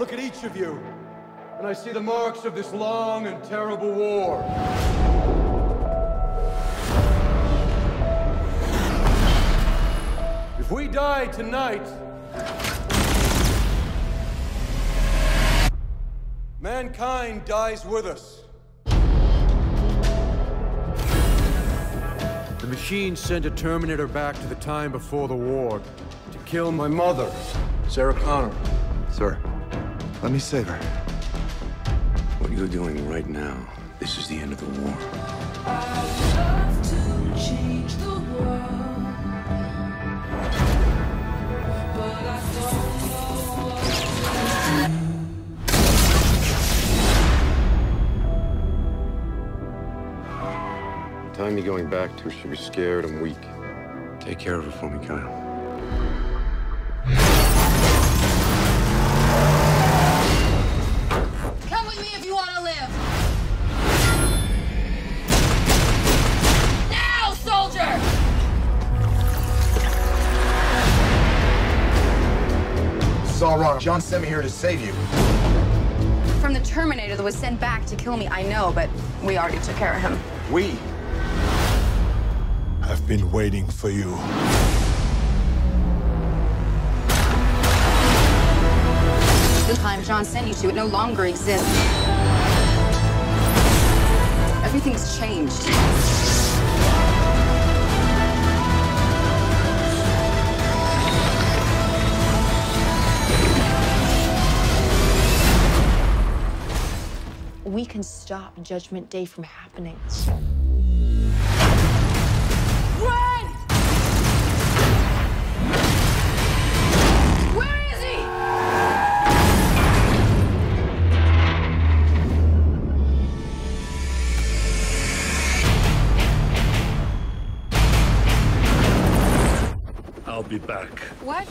look at each of you, and I see the marks of this long and terrible war. If we die tonight, mankind dies with us. The machine sent a Terminator back to the time before the war to kill my mother, Sarah Connor. Sir, let me save her. What you're doing right now, this is the end of the war. I'd love to change the world, but I don't know what to do. Time you're going back to, she'll be scared and weak. Take care of her for me, Kyle. Come with me if you want to live. Now, soldier! This is all wrong. John sent me here to save you. From the Terminator that was sent back to kill me, I know, but we already took care of him. We I've been waiting for you. The time John sent you to, it no longer exists. Everything's changed. We can stop Judgment Day from happening. Run! Where is he? I'll be back. What?